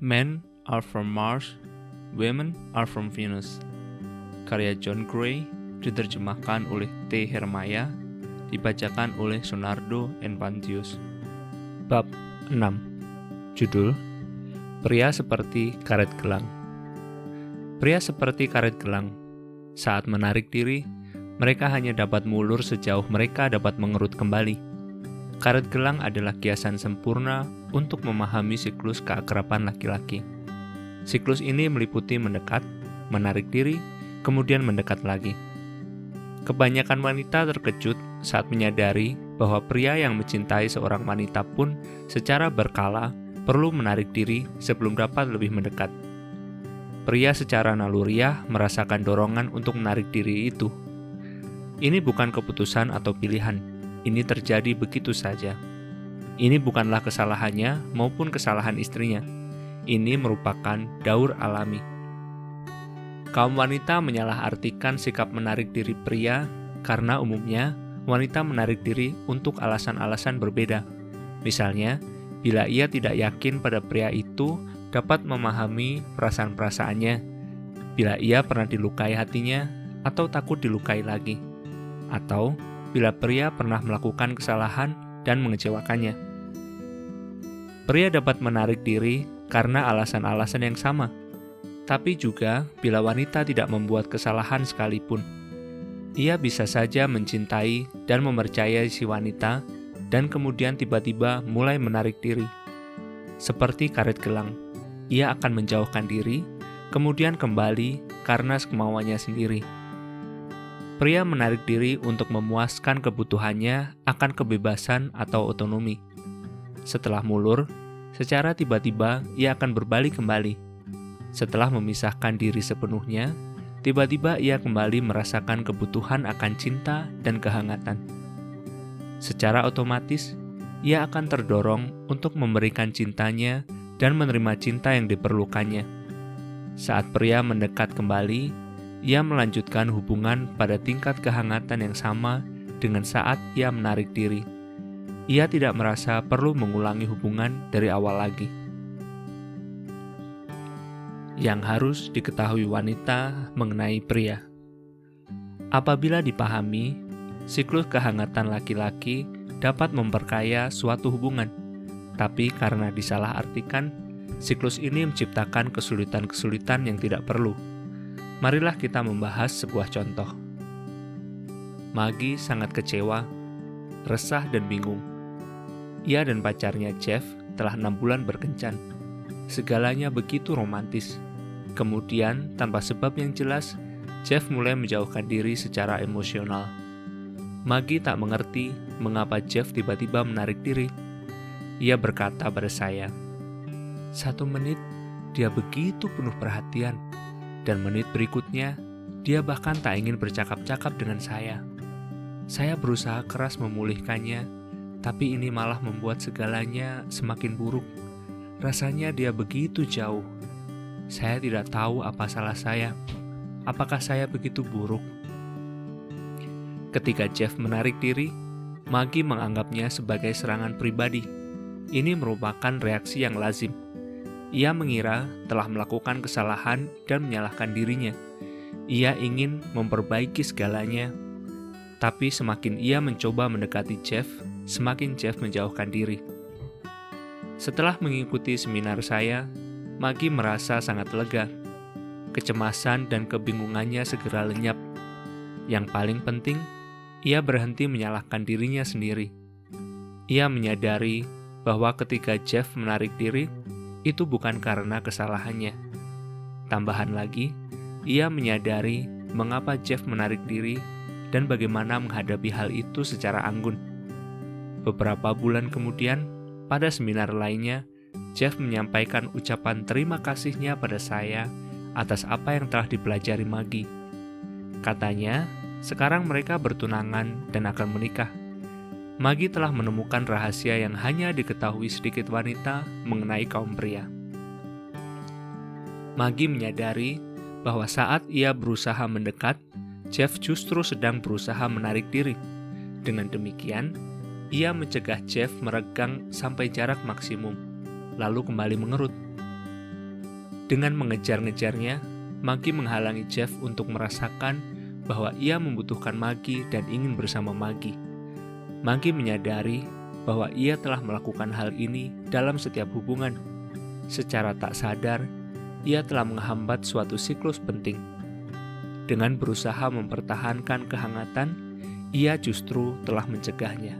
Men are from Mars, Women are from Venus. Karya John Gray, diterjemahkan oleh T. Hermaya, dibacakan oleh Sonardo Envantius. Bab 6. Judul: Pria seperti karet gelang. Pria seperti karet gelang. Saat menarik diri, mereka hanya dapat mulur sejauh mereka dapat mengerut kembali. Karet gelang adalah kiasan sempurna untuk memahami siklus keakraban laki-laki. Siklus ini meliputi mendekat, menarik diri, kemudian mendekat lagi. Kebanyakan wanita terkejut saat menyadari bahwa pria yang mencintai seorang wanita pun secara berkala perlu menarik diri sebelum dapat lebih mendekat. Pria secara naluriah merasakan dorongan untuk menarik diri itu. Ini bukan keputusan atau pilihan. Ini terjadi begitu saja. Ini bukanlah kesalahannya maupun kesalahan istrinya. Ini merupakan daur alami. Kaum wanita menyalahartikan sikap menarik diri pria karena umumnya wanita menarik diri untuk alasan-alasan berbeda. Misalnya, bila ia tidak yakin pada pria itu dapat memahami perasaan-perasaannya, bila ia pernah dilukai hatinya atau takut dilukai lagi, atau bila pria pernah melakukan kesalahan dan mengecewakannya. Pria dapat menarik diri karena alasan-alasan yang sama, tapi juga bila wanita tidak membuat kesalahan sekalipun. Ia bisa saja mencintai dan mempercayai si wanita dan kemudian tiba-tiba mulai menarik diri. Seperti karet gelang, ia akan menjauhkan diri, kemudian kembali karena kemauannya sendiri. Pria menarik diri untuk memuaskan kebutuhannya akan kebebasan atau otonomi. Setelah mulur, secara tiba-tiba ia akan berbalik kembali. Setelah memisahkan diri sepenuhnya, tiba-tiba ia kembali merasakan kebutuhan akan cinta dan kehangatan. Secara otomatis, ia akan terdorong untuk memberikan cintanya dan menerima cinta yang diperlukannya. Saat pria mendekat kembali, ia melanjutkan hubungan pada tingkat kehangatan yang sama dengan saat ia menarik diri. Ia tidak merasa perlu mengulangi hubungan dari awal lagi. Yang harus diketahui wanita mengenai pria. Apabila dipahami, siklus kehangatan laki-laki dapat memperkaya suatu hubungan, tapi karena disalahartikan, siklus ini menciptakan kesulitan-kesulitan yang tidak perlu. Marilah kita membahas sebuah contoh. Maggie sangat kecewa, resah dan bingung. Ia dan pacarnya Jeff telah 6 bulan berkencan. Segalanya begitu romantis. Kemudian, tanpa sebab yang jelas, Jeff mulai menjauhkan diri secara emosional. Maggie tak mengerti mengapa Jeff tiba-tiba menarik diri. Ia berkata pada saya, "1 menit, dia begitu penuh perhatian. Dan menit berikutnya, dia bahkan tak ingin bercakap-cakap dengan saya. Saya berusaha keras memulihkannya, tapi ini malah membuat segalanya semakin buruk. Rasanya dia begitu jauh. Saya tidak tahu apa salah saya. Apakah saya begitu buruk?" Ketika Jeff menarik diri, Maggie menganggapnya sebagai serangan pribadi. Ini merupakan reaksi yang lazim. Ia mengira telah melakukan kesalahan dan menyalahkan dirinya. Ia ingin memperbaiki segalanya, tapi semakin ia mencoba mendekati Jeff, semakin Jeff menjauhkan diri. Setelah mengikuti seminar saya, Maggie merasa sangat lega. Kecemasan dan kebingungannya segera lenyap. Yang paling penting, ia berhenti menyalahkan dirinya sendiri. Ia menyadari bahwa ketika Jeff menarik diri, itu bukan karena kesalahannya. Tambahan lagi, ia menyadari mengapa Jeff menarik diri dan bagaimana menghadapi hal itu secara anggun. Beberapa bulan kemudian, pada seminar lainnya, Jeff menyampaikan ucapan terima kasihnya pada saya atas apa yang telah dipelajari Maggie. Katanya, sekarang mereka bertunangan dan akan menikah. Maggie telah menemukan rahasia yang hanya diketahui sedikit wanita mengenai kaum pria. Maggie menyadari bahwa saat ia berusaha mendekat, Jeff justru sedang berusaha menarik diri. Dengan demikian, ia mencegah Jeff meregang sampai jarak maksimum, lalu kembali mengerut. Dengan mengejar-ngejarnya, Maggie menghalangi Jeff untuk merasakan bahwa ia membutuhkan Maggie dan ingin bersama Maggie. Maggie menyadari bahwa ia telah melakukan hal ini dalam setiap hubungan. Secara tak sadar, ia telah menghambat suatu siklus penting. Dengan berusaha mempertahankan kehangatan, ia justru telah mencegahnya.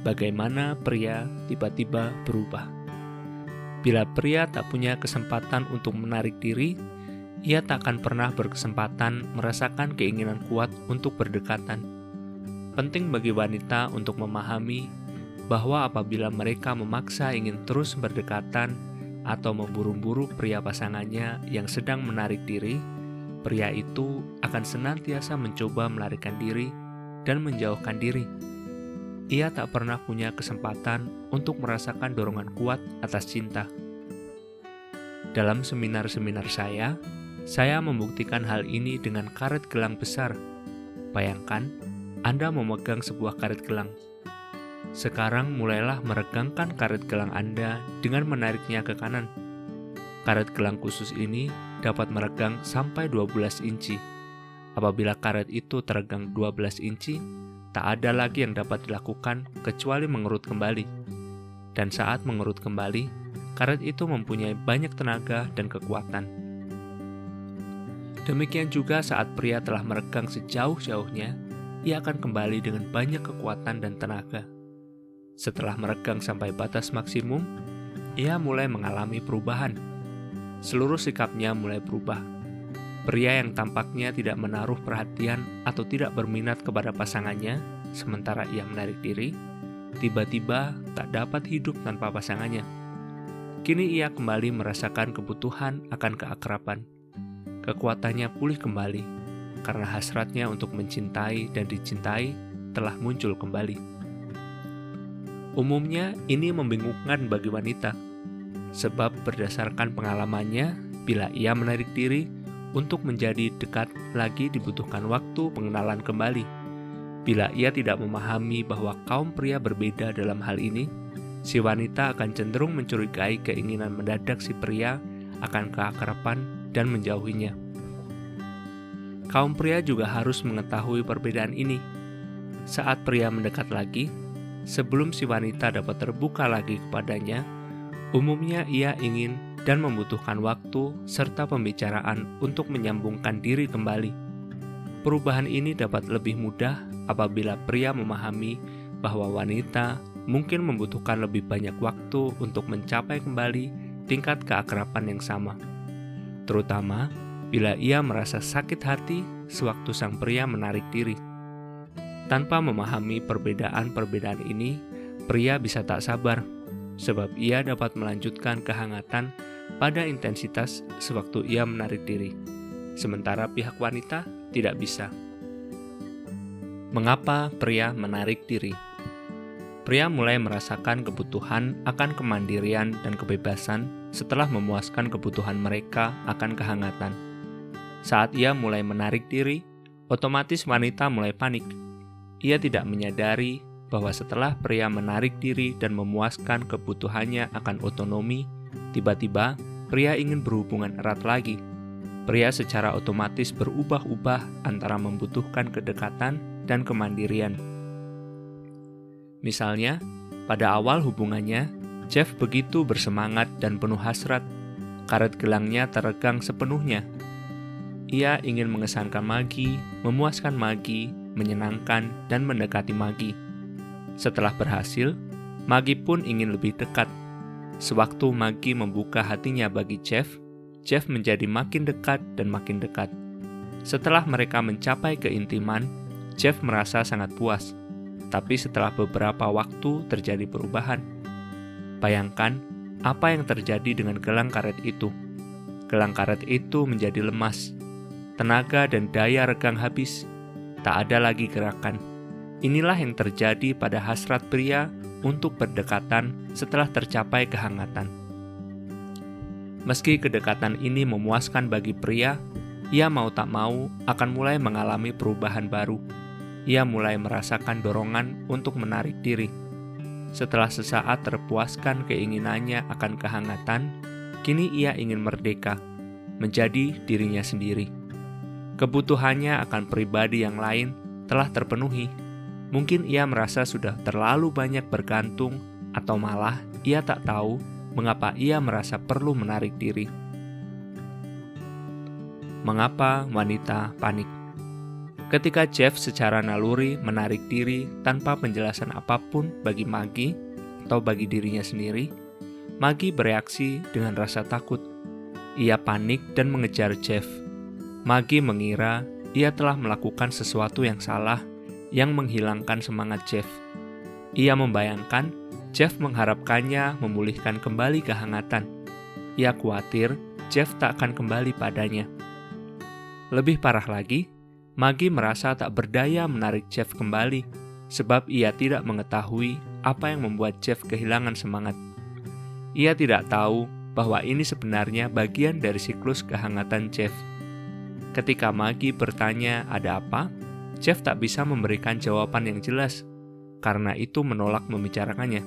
Bagaimana pria tiba-tiba berubah? Bila pria tak punya kesempatan untuk menarik diri, ia tak akan pernah berkesempatan merasakan keinginan kuat untuk berdekatan. Penting bagi wanita untuk memahami bahwa apabila mereka memaksa ingin terus berdekatan atau memburu-buru pria pasangannya yang sedang menarik diri, pria itu akan senantiasa mencoba melarikan diri dan menjauhkan diri. Ia tak pernah punya kesempatan untuk merasakan dorongan kuat atas cinta. Dalam seminar-seminar saya membuktikan hal ini dengan karet gelang besar. Bayangkan, Anda memegang sebuah karet gelang. Sekarang mulailah meregangkan karet gelang Anda dengan menariknya ke kanan. Karet gelang khusus ini dapat meregang sampai 12 inci. Apabila karet itu teregang 12 inci, tak ada lagi yang dapat dilakukan kecuali mengerut kembali. Dan saat mengerut kembali, karet itu mempunyai banyak tenaga dan kekuatan. Demikian juga saat pria telah meregang sejauh-jauhnya, ia akan kembali dengan banyak kekuatan dan tenaga. Setelah meregang sampai batas maksimum, ia mulai mengalami perubahan. Seluruh sikapnya mulai berubah. Pria yang tampaknya tidak menaruh perhatian atau tidak berminat kepada pasangannya, sementara ia menarik diri, tiba-tiba tak dapat hidup tanpa pasangannya. Kini ia kembali merasakan kebutuhan akan keakraban. Kekuatannya pulih kembali, karena hasratnya untuk mencintai dan dicintai telah muncul kembali. Umumnya ini membingungkan bagi wanita, sebab berdasarkan pengalamannya, bila ia menarik diri, untuk menjadi dekat lagi dibutuhkan waktu pengenalan kembali. Bila ia tidak memahami bahwa kaum pria berbeda dalam hal ini, si wanita akan cenderung mencurigai keinginan mendadak si pria akan keakraban dan menjauhinya. Kaum pria juga harus mengetahui perbedaan ini. Saat pria mendekat lagi, sebelum si wanita dapat terbuka lagi kepadanya, umumnya ia ingin dan membutuhkan waktu serta pembicaraan untuk menyambungkan diri kembali. Perubahan ini dapat lebih mudah apabila pria memahami bahwa wanita mungkin membutuhkan lebih banyak waktu untuk mencapai kembali tingkat keakraban yang sama. Terutama bila ia merasa sakit hati sewaktu sang pria menarik diri. Tanpa memahami perbedaan-perbedaan ini, pria bisa tak sabar, sebab ia dapat melanjutkan kehangatan pada intensitas sewaktu ia menarik diri, sementara pihak wanita tidak bisa. Mengapa pria menarik diri? Pria mulai merasakan kebutuhan akan kemandirian dan kebebasan setelah memuaskan kebutuhan mereka akan kehangatan. Saat ia mulai menarik diri, otomatis wanita mulai panik. Ia tidak menyadari bahwa setelah pria menarik diri dan memuaskan kebutuhannya akan otonomi, tiba-tiba pria ingin berhubungan erat lagi. Pria secara otomatis berubah-ubah antara membutuhkan kedekatan dan kemandirian. Misalnya, pada awal hubungannya, Jeff begitu bersemangat dan penuh hasrat. Karet gelangnya teregang sepenuhnya. Ia ingin mengesankan Maggie, memuaskan Maggie, menyenangkan, dan mendekati Maggie. Setelah berhasil, Maggie pun ingin lebih dekat. Sewaktu Maggie membuka hatinya bagi Jeff, Jeff menjadi makin dekat dan makin dekat. Setelah mereka mencapai keintiman, Jeff merasa sangat puas. Tapi setelah beberapa waktu terjadi perubahan. Bayangkan apa yang terjadi dengan gelang karet itu. Gelang karet itu menjadi lemas. Tenaga dan daya regang habis. Tak ada lagi gerakan. Inilah yang terjadi pada hasrat pria untuk berdekatan setelah tercapai kehangatan. Meski kedekatan ini memuaskan bagi pria, ia mau tak mau akan mulai mengalami perubahan baru. Ia mulai merasakan dorongan untuk menarik diri. Setelah sesaat terpuaskan keinginannya akan kehangatan, kini ia ingin merdeka, menjadi dirinya sendiri. Kebutuhannya akan pribadi yang lain telah terpenuhi. Mungkin ia merasa sudah terlalu banyak bergantung, atau malah ia tak tahu mengapa ia merasa perlu menarik diri. Mengapa wanita panik? Ketika Jeff secara naluri menarik diri tanpa penjelasan apapun bagi Maggie atau bagi dirinya sendiri, Maggie bereaksi dengan rasa takut. Ia panik dan mengejar Jeff. Maggie mengira ia telah melakukan sesuatu yang salah yang menghilangkan semangat Jeff. Ia membayangkan Jeff mengharapkannya memulihkan kembali kehangatan. Ia khawatir Jeff tak akan kembali padanya. Lebih parah lagi, Maggie merasa tak berdaya menarik Jeff kembali, sebab ia tidak mengetahui apa yang membuat Jeff kehilangan semangat. Ia tidak tahu bahwa ini sebenarnya bagian dari siklus kehangatan Jeff. Ketika Maggie bertanya ada apa, Jeff tak bisa memberikan jawaban yang jelas, karena itu menolak membicarakannya.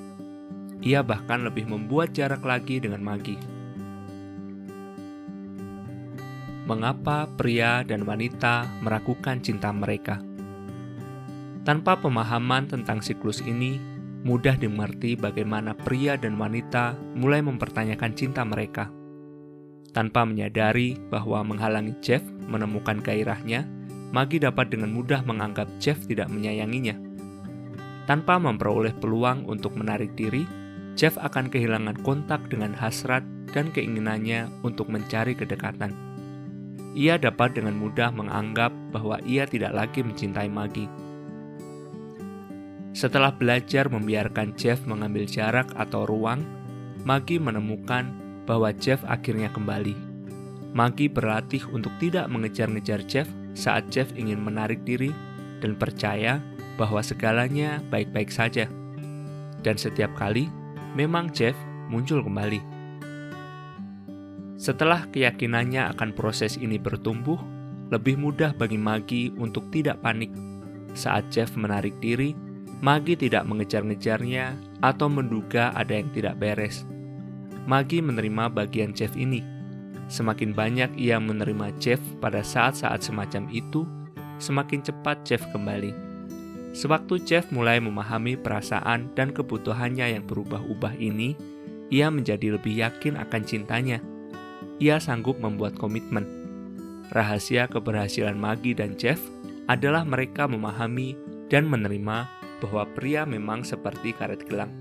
Ia bahkan lebih membuat jarak lagi dengan Maggie. Mengapa pria dan wanita meragukan cinta mereka? Tanpa pemahaman tentang siklus ini, mudah dimengerti bagaimana pria dan wanita mulai mempertanyakan cinta mereka. Tanpa menyadari bahwa menghalangi Jeff menemukan gairahnya, Maggie dapat dengan mudah menganggap Jeff tidak menyayanginya. Tanpa memperoleh peluang untuk menarik diri, Jeff akan kehilangan kontak dengan hasrat dan keinginannya untuk mencari kedekatan. Ia dapat dengan mudah menganggap bahwa ia tidak lagi mencintai Maggie. Setelah belajar membiarkan Jeff mengambil jarak atau ruang, Maggie menemukan bahwa Jeff akhirnya kembali. Maggie berlatih untuk tidak mengejar-ngejar Jeff saat Jeff ingin menarik diri dan percaya bahwa segalanya baik-baik saja. Dan setiap kali, memang Jeff muncul kembali. Setelah keyakinannya akan proses ini bertumbuh, lebih mudah bagi Maggie untuk tidak panik. Saat Jeff menarik diri, Maggie tidak mengejar-ngejarnya atau menduga ada yang tidak beres. Maggie menerima bagian Jeff ini. Semakin banyak ia menerima Jeff pada saat-saat semacam itu, semakin cepat Jeff kembali. Sewaktu Jeff mulai memahami perasaan dan kebutuhannya yang berubah-ubah ini, ia menjadi lebih yakin akan cintanya. Ia sanggup membuat komitmen. Rahasia keberhasilan Maggie dan Jeff adalah mereka memahami dan menerima bahwa pria memang seperti karet gelang.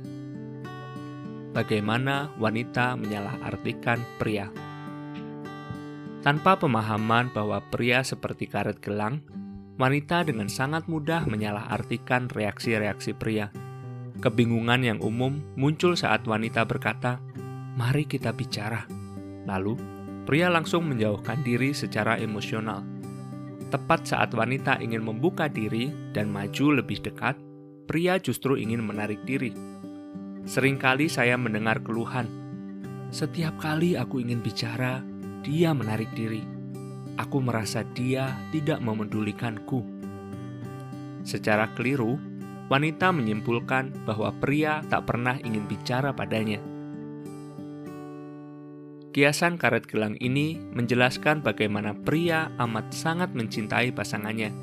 Bagaimana wanita menyalahartikan pria? Tanpa pemahaman bahwa pria seperti karet gelang, wanita dengan sangat mudah menyalahartikan reaksi-reaksi pria. Kebingungan yang umum muncul saat wanita berkata, "Mari kita bicara." Lalu, pria langsung menjauhkan diri secara emosional. Tepat saat wanita ingin membuka diri dan maju lebih dekat, pria justru ingin menarik diri. Seringkali saya mendengar keluhan, "Setiap kali aku ingin bicara, dia menarik diri. Aku merasa dia tidak memedulikanku." Secara keliru, wanita menyimpulkan bahwa pria tak pernah ingin bicara padanya. Kiasan karet gelang ini menjelaskan bagaimana pria amat sangat mencintai pasangannya,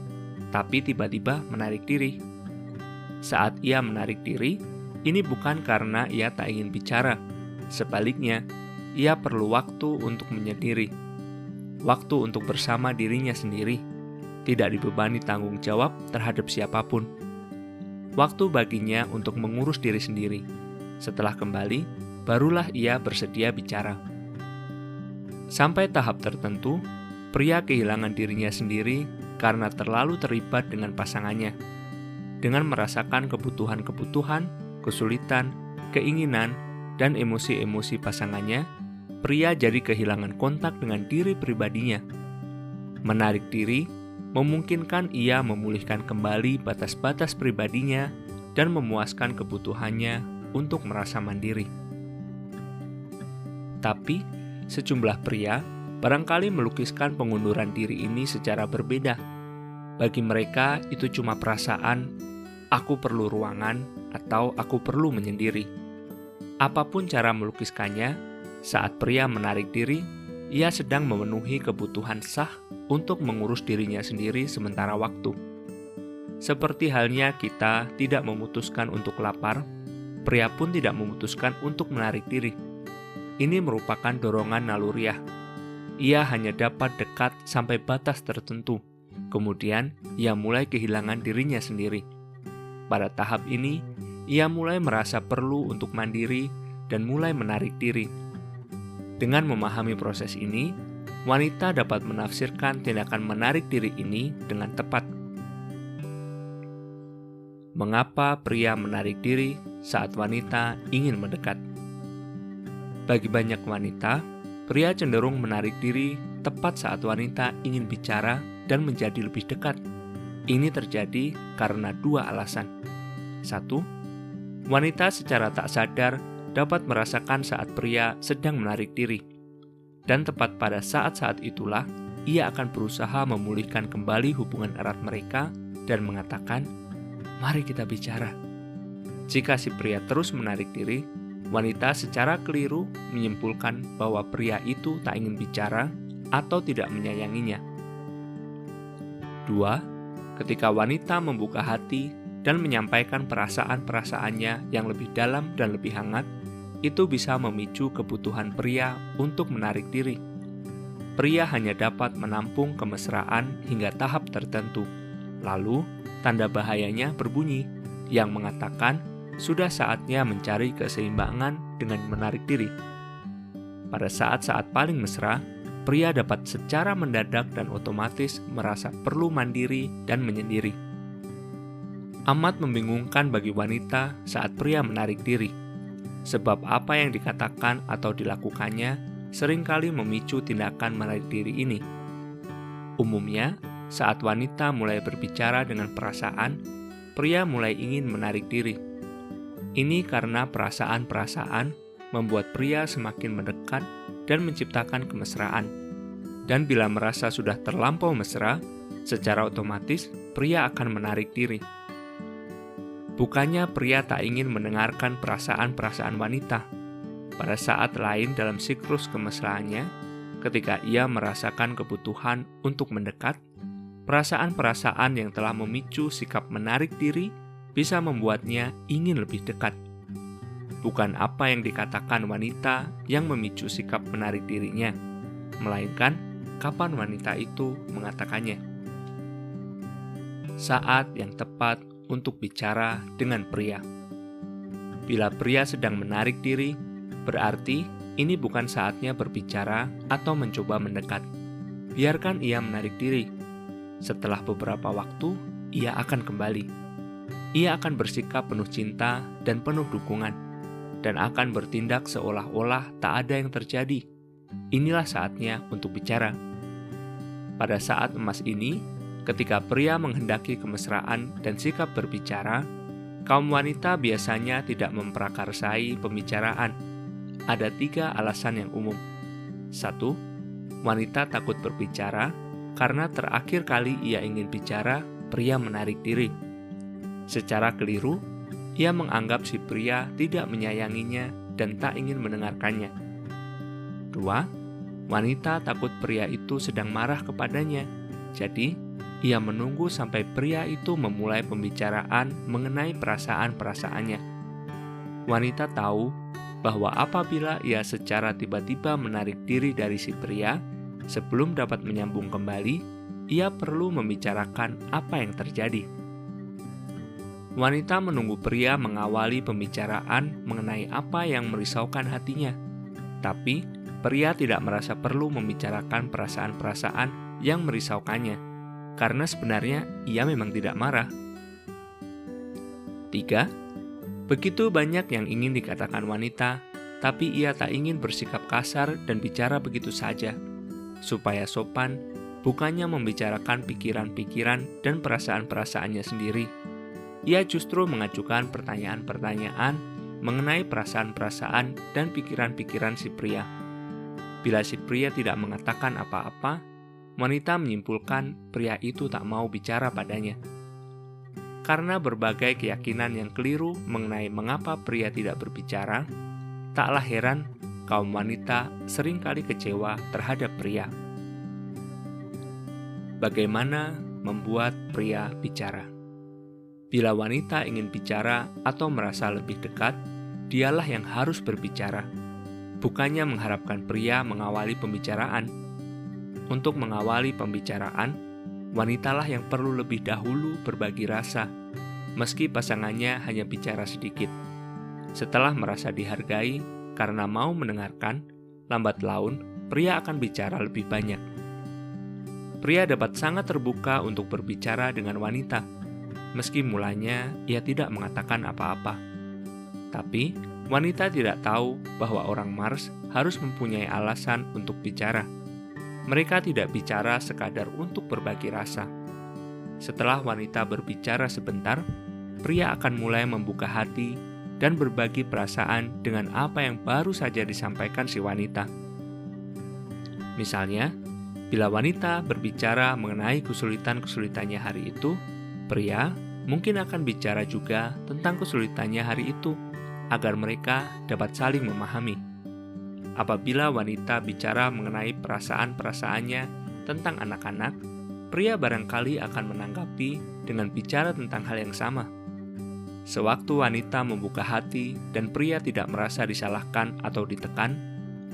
tapi tiba-tiba menarik diri. Saat ia menarik diri, ini bukan karena ia tak ingin bicara. Sebaliknya, ia perlu waktu untuk menyendiri, waktu untuk bersama dirinya sendiri, tidak dibebani tanggung jawab terhadap siapapun. Waktu baginya untuk mengurus diri sendiri. Setelah kembali, barulah ia bersedia bicara. Sampai tahap tertentu, pria kehilangan dirinya sendiri karena terlalu terlibat dengan pasangannya. Dengan merasakan kebutuhan-kebutuhan, kesulitan, keinginan, dan emosi-emosi pasangannya, pria jadi kehilangan kontak dengan diri pribadinya. Menarik diri memungkinkan ia memulihkan kembali batas-batas pribadinya dan memuaskan kebutuhannya untuk merasa mandiri. Tapi, sejumlah pria barangkali melukiskan pengunduran diri ini secara berbeda. Bagi mereka itu cuma perasaan, "Aku perlu ruangan," atau "Aku perlu menyendiri." Apapun cara melukiskannya, saat pria menarik diri, ia sedang memenuhi kebutuhan sah untuk mengurus dirinya sendiri sementara waktu. Seperti halnya kita tidak memutuskan untuk lapar, pria pun tidak memutuskan untuk menarik diri. Ini merupakan dorongan naluriah. Ia hanya dapat dekat sampai batas tertentu. Kemudian, ia mulai kehilangan dirinya sendiri. Pada tahap ini, ia mulai merasa perlu untuk mandiri dan mulai menarik diri. Dengan memahami proses ini, wanita dapat menafsirkan tindakan menarik diri ini dengan tepat. Mengapa pria menarik diri saat wanita ingin mendekat? Bagi banyak wanita, pria cenderung menarik diri tepat saat wanita ingin bicara dan menjadi lebih dekat. Ini terjadi karena dua alasan. 1. Wanita secara tak sadar dapat merasakan saat pria sedang menarik diri. Dan tepat pada saat-saat itulah, ia akan berusaha memulihkan kembali hubungan erat mereka dan mengatakan, "Mari kita bicara." Jika si pria terus menarik diri, wanita secara keliru menyimpulkan bahwa pria itu tak ingin bicara atau tidak menyayanginya. 2. Ketika wanita membuka hati dan menyampaikan perasaan-perasaannya yang lebih dalam dan lebih hangat, itu bisa memicu kebutuhan pria untuk menarik diri. Pria hanya dapat menampung kemesraan hingga tahap tertentu. Lalu, tanda bahayanya berbunyi, yang mengatakan sudah saatnya mencari keseimbangan dengan menarik diri. Pada saat-saat paling mesra, pria dapat secara mendadak dan otomatis merasa perlu mandiri dan menyendiri. Amat membingungkan bagi wanita saat pria menarik diri, sebab apa yang dikatakan atau dilakukannya seringkali memicu tindakan menarik diri ini. Umumnya, saat wanita mulai berbicara dengan perasaan, pria mulai ingin menarik diri. Ini karena perasaan-perasaan membuat pria semakin mendekat dan menciptakan kemesraan. Dan bila merasa sudah terlampau mesra, secara otomatis pria akan menarik diri. Bukannya pria tak ingin mendengarkan perasaan-perasaan wanita. Pada saat lain dalam siklus kemesraannya, ketika ia merasakan kebutuhan untuk mendekat, perasaan-perasaan yang telah memicu sikap menarik diri bisa membuatnya ingin lebih dekat. Bukan apa yang dikatakan wanita yang memicu sikap menarik dirinya, melainkan kapan wanita itu mengatakannya. Saat yang tepat untuk bicara dengan pria. Bila pria sedang menarik diri, berarti ini bukan saatnya berbicara atau mencoba mendekat. Biarkan ia menarik diri. Setelah beberapa waktu, ia akan kembali. Ia akan bersikap penuh cinta dan penuh dukungan, dan akan bertindak seolah-olah tak ada yang terjadi. Inilah saatnya untuk bicara. Pada saat emas ini, ketika pria menghendaki kemesraan dan sikap berbicara, kaum wanita biasanya tidak memprakarsai pembicaraan. Ada 3 alasan yang umum. 1. Wanita takut berbicara karena terakhir kali ia ingin bicara, pria menarik diri. Secara keliru, ia menganggap si pria tidak menyayanginya dan tak ingin mendengarkannya. 2. Wanita takut pria itu sedang marah kepadanya, jadi ia menunggu sampai pria itu memulai pembicaraan mengenai perasaan-perasaannya. Wanita tahu bahwa apabila ia secara tiba-tiba menarik diri dari si pria, sebelum dapat menyambung kembali, ia perlu membicarakan apa yang terjadi. Wanita menunggu pria mengawali pembicaraan mengenai apa yang merisaukan hatinya, tapi pria tidak merasa perlu membicarakan perasaan-perasaan yang merisaukannya, karena sebenarnya ia memang tidak marah. 3. Begitu banyak yang ingin dikatakan wanita, tapi ia tak ingin bersikap kasar dan bicara begitu saja. Supaya sopan, bukannya membicarakan pikiran-pikiran dan perasaan-perasaannya sendiri. Ia justru mengajukan pertanyaan-pertanyaan mengenai perasaan-perasaan dan pikiran-pikiran si pria. Bila si pria tidak mengatakan apa-apa, wanita menyimpulkan pria itu tak mau bicara padanya. Karena berbagai keyakinan yang keliru mengenai mengapa pria tidak berbicara, taklah heran kaum wanita seringkali kecewa terhadap pria. Bagaimana membuat pria bicara? Bila wanita ingin bicara atau merasa lebih dekat, dialah yang harus berbicara, bukannya mengharapkan pria mengawali pembicaraan. Untuk mengawali pembicaraan, wanitalah yang perlu lebih dahulu berbagi rasa, meski pasangannya hanya bicara sedikit. Setelah merasa dihargai karena mau mendengarkan, lambat laun pria akan bicara lebih banyak. Pria dapat sangat terbuka untuk berbicara dengan wanita, meski mulanya ia tidak mengatakan apa-apa. Tapi, wanita tidak tahu bahwa orang Mars harus mempunyai alasan untuk bicara. Mereka tidak bicara sekadar untuk berbagi rasa. Setelah wanita berbicara sebentar, pria akan mulai membuka hati dan berbagi perasaan dengan apa yang baru saja disampaikan si wanita. Misalnya, bila wanita berbicara mengenai kesulitan-kesulitannya hari itu, pria mungkin akan bicara juga tentang kesulitannya hari itu, agar mereka dapat saling memahami. Apabila wanita bicara mengenai perasaan-perasaannya tentang anak-anak, pria barangkali akan menanggapi dengan bicara tentang hal yang sama. Sewaktu wanita membuka hati dan pria tidak merasa disalahkan atau ditekan,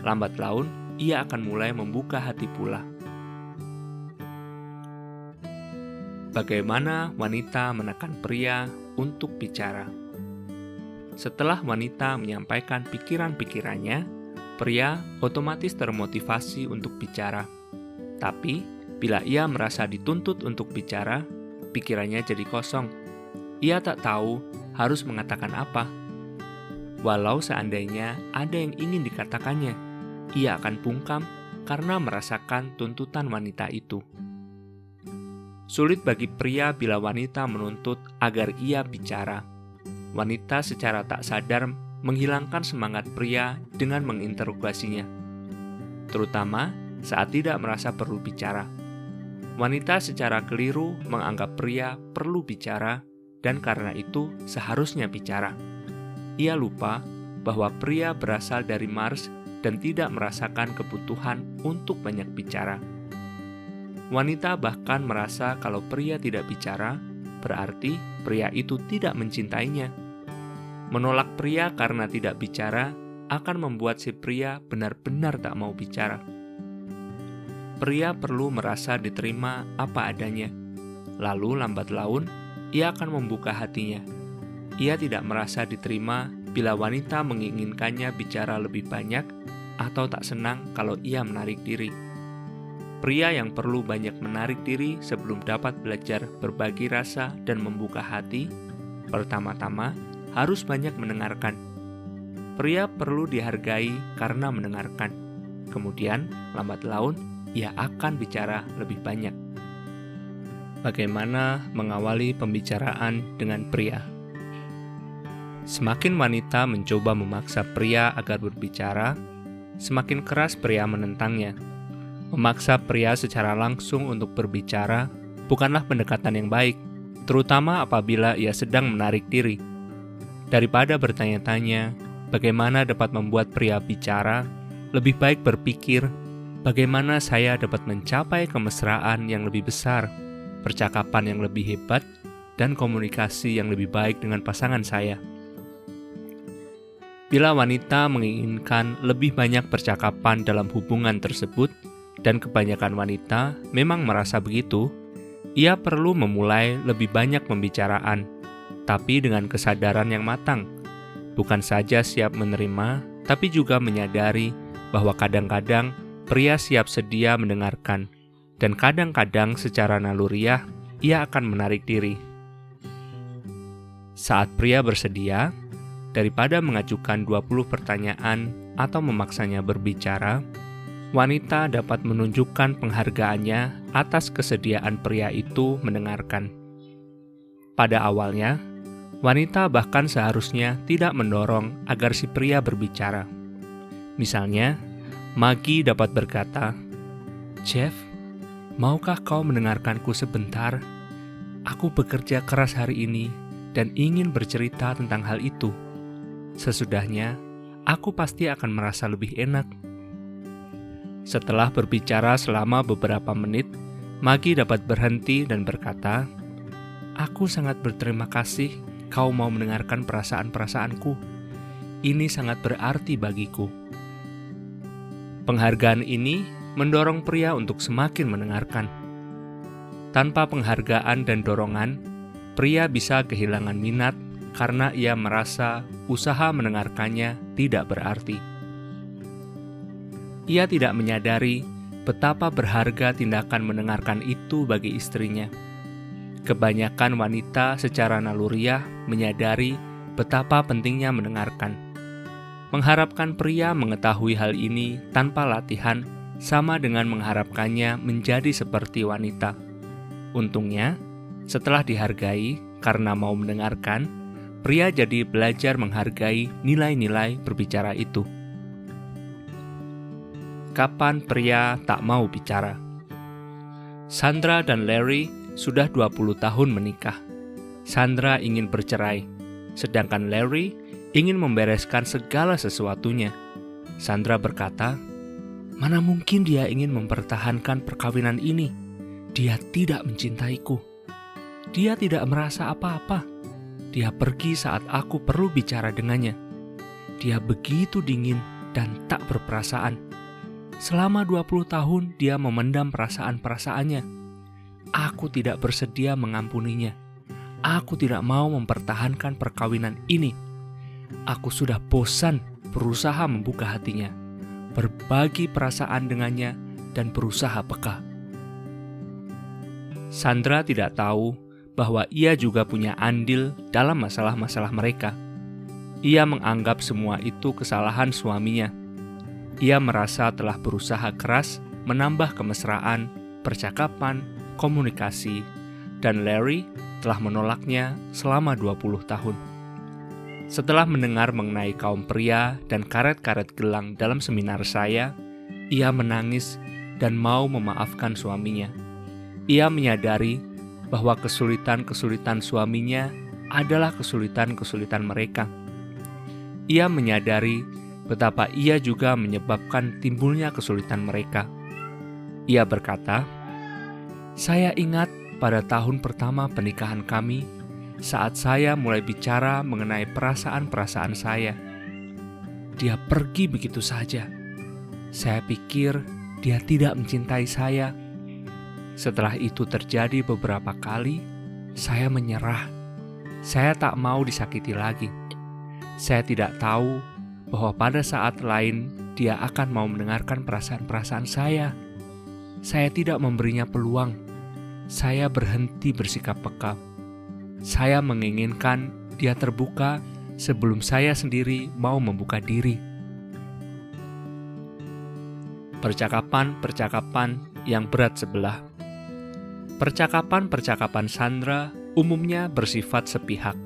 lambat laun ia akan mulai membuka hati pula. Bagaimana wanita menekan pria untuk bicara? Setelah wanita menyampaikan pikiran-pikirannya, pria otomatis termotivasi untuk bicara. Tapi, bila ia merasa dituntut untuk bicara, pikirannya jadi kosong. Ia tak tahu harus mengatakan apa. Walau seandainya ada yang ingin dikatakannya, ia akan bungkam karena merasakan tuntutan wanita itu. Sulit bagi pria bila wanita menuntut agar ia bicara. Wanita secara tak sadar menghilangkan semangat pria dengan menginterogasinya, terutama saat tidak merasa perlu bicara. Wanita secara keliru menganggap pria perlu bicara dan karena itu seharusnya bicara. Ia lupa bahwa pria berasal dari Mars dan tidak merasakan kebutuhan untuk banyak bicara. Wanita bahkan merasa kalau pria tidak bicara, berarti pria itu tidak mencintainya. Menolak pria karena tidak bicara akan membuat si pria benar-benar tak mau bicara. Pria perlu merasa diterima apa adanya, lalu lambat laun ia akan membuka hatinya. Ia tidak merasa diterima bila wanita menginginkannya bicara lebih banyak atau tak senang kalau ia menarik diri. Pria yang perlu banyak menarik diri sebelum dapat belajar berbagi rasa dan membuka hati, pertama-tama harus banyak mendengarkan. Pria perlu dihargai karena mendengarkan. Kemudian, lambat laun, ia akan bicara lebih banyak. Bagaimana mengawali pembicaraan dengan pria? Semakin wanita mencoba memaksa pria agar berbicara, semakin keras pria menentangnya. Memaksa pria secara langsung untuk berbicara bukanlah pendekatan yang baik, terutama apabila ia sedang menarik diri. Daripada bertanya-tanya bagaimana dapat membuat pria bicara, lebih baik berpikir bagaimana saya dapat mencapai kemesraan yang lebih besar, percakapan yang lebih hebat, dan komunikasi yang lebih baik dengan pasangan saya. Bila wanita menginginkan lebih banyak percakapan dalam hubungan tersebut, dan kebanyakan wanita memang merasa begitu, ia perlu memulai lebih banyak pembicaraan, tapi dengan kesadaran yang matang. Bukan saja siap menerima, tapi juga menyadari bahwa kadang-kadang pria siap sedia mendengarkan, dan kadang-kadang secara naluriah ia akan menarik diri. Saat pria bersedia, daripada mengajukan 20 pertanyaan atau memaksanya berbicara, wanita dapat menunjukkan penghargaannya atas kesediaan pria itu mendengarkan. Pada awalnya, wanita bahkan seharusnya tidak mendorong agar si pria berbicara. Misalnya, Maggie dapat berkata, "Jeff, maukah kau mendengarkanku sebentar? Aku bekerja keras hari ini dan ingin bercerita tentang hal itu. Sesudahnya, aku pasti akan merasa lebih enak. Setelah berbicara selama beberapa menit, Maggie dapat berhenti dan berkata, "Aku sangat berterima kasih kau mau mendengarkan perasaan-perasaanku. Ini sangat berarti bagiku." Penghargaan ini mendorong pria untuk semakin mendengarkan. Tanpa penghargaan dan dorongan, pria bisa kehilangan minat karena ia merasa usaha mendengarkannya tidak berarti. Ia tidak menyadari betapa berharga tindakan mendengarkan itu bagi istrinya. Kebanyakan wanita secara naluriah menyadari betapa pentingnya mendengarkan. Mengharapkan pria mengetahui hal ini tanpa latihan sama dengan mengharapkannya menjadi seperti wanita. Untungnya, setelah dihargai karena mau mendengarkan, pria jadi belajar menghargai nilai-nilai berbicara itu. Kapan pria tak mau bicara? Sandra dan Larry sudah 20 tahun menikah. Sandra ingin bercerai, sedangkan Larry ingin membereskan segala sesuatunya. Sandra berkata, "Mana mungkin dia ingin mempertahankan perkawinan ini? Dia tidak mencintaiku. Dia tidak merasa apa-apa. Dia pergi saat aku perlu bicara dengannya. Dia begitu dingin dan tak berperasaan. Selama 20 tahun dia memendam perasaan-perasaannya. Aku tidak bersedia mengampuninya. Aku tidak mau mempertahankan perkawinan ini. Aku sudah bosan berusaha membuka hatinya, berbagi perasaan dengannya, dan berusaha peka." Sandra tidak tahu bahwa ia juga punya andil dalam masalah-masalah mereka. Ia menganggap semua itu kesalahan suaminya. Ia merasa telah berusaha keras menambah kemesraan, percakapan, komunikasi, dan Larry telah menolaknya selama 20 tahun. Setelah mendengar mengenai kaum pria dan karet-karet gelang dalam seminar saya, ia menangis dan mau memaafkan suaminya. Ia menyadari bahwa kesulitan-kesulitan suaminya adalah kesulitan-kesulitan mereka. Ia menyadari betapa ia juga menyebabkan timbulnya kesulitan mereka. Ia berkata, "Saya ingat pada tahun pertama pernikahan kami, saat saya mulai bicara mengenai perasaan-perasaan saya. Dia pergi begitu saja. Saya pikir dia tidak mencintai saya. Setelah itu terjadi beberapa kali, saya menyerah. Saya tak mau disakiti lagi. Saya tidak tahu bahwa pada saat lain dia akan mau mendengarkan perasaan-perasaan saya. Saya tidak memberinya peluang. Saya berhenti bersikap peka. Saya menginginkan dia terbuka sebelum saya sendiri mau membuka diri." Percakapan-percakapan yang berat sebelah. Percakapan-percakapan Sandra umumnya bersifat sepihak.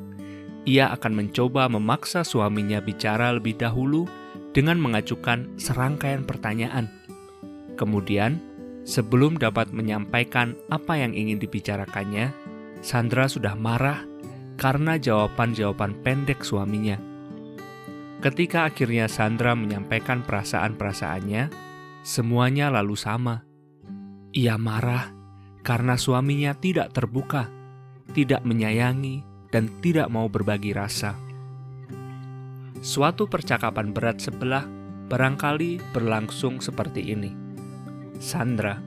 Ia akan mencoba memaksa suaminya bicara lebih dahulu dengan mengajukan serangkaian pertanyaan. Kemudian, sebelum dapat menyampaikan apa yang ingin dibicarakannya, Sandra sudah marah karena jawaban-jawaban pendek suaminya. Ketika akhirnya Sandra menyampaikan perasaan-perasaannya, semuanya lalu sama. Ia marah karena suaminya tidak terbuka, tidak menyayangi, dan tidak mau berbagi rasa. Suatu percakapan berat sebelah barangkali berlangsung seperti ini. Sandra,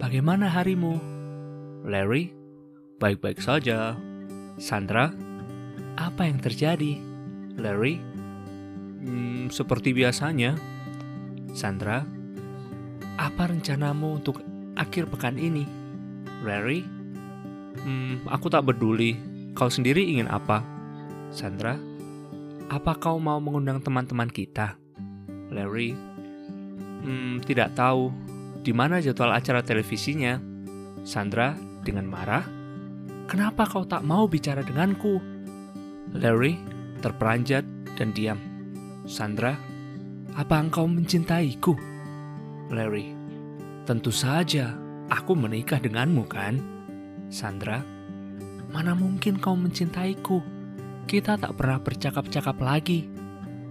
"Bagaimana harimu?" Larry, "Baik-baik saja." Sandra, "Apa yang terjadi?" Larry, Seperti biasanya." Sandra, "Apa rencanamu untuk akhir pekan ini?" Larry, Aku tak peduli. Kau sendiri ingin apa?" Sandra, "Apa kau mau mengundang teman-teman kita?" Larry, Tidak tahu. Di mana jadwal acara televisinya?" Sandra dengan marah, "Kenapa kau tak mau bicara denganku?" Larry terperanjat dan diam. Sandra, "Apa engkau mencintaiku?" Larry, "Tentu saja, aku menikah denganmu kan?" Sandra, Mana mungkin kau mencintaiku? Kita tak pernah bercakap-cakap lagi.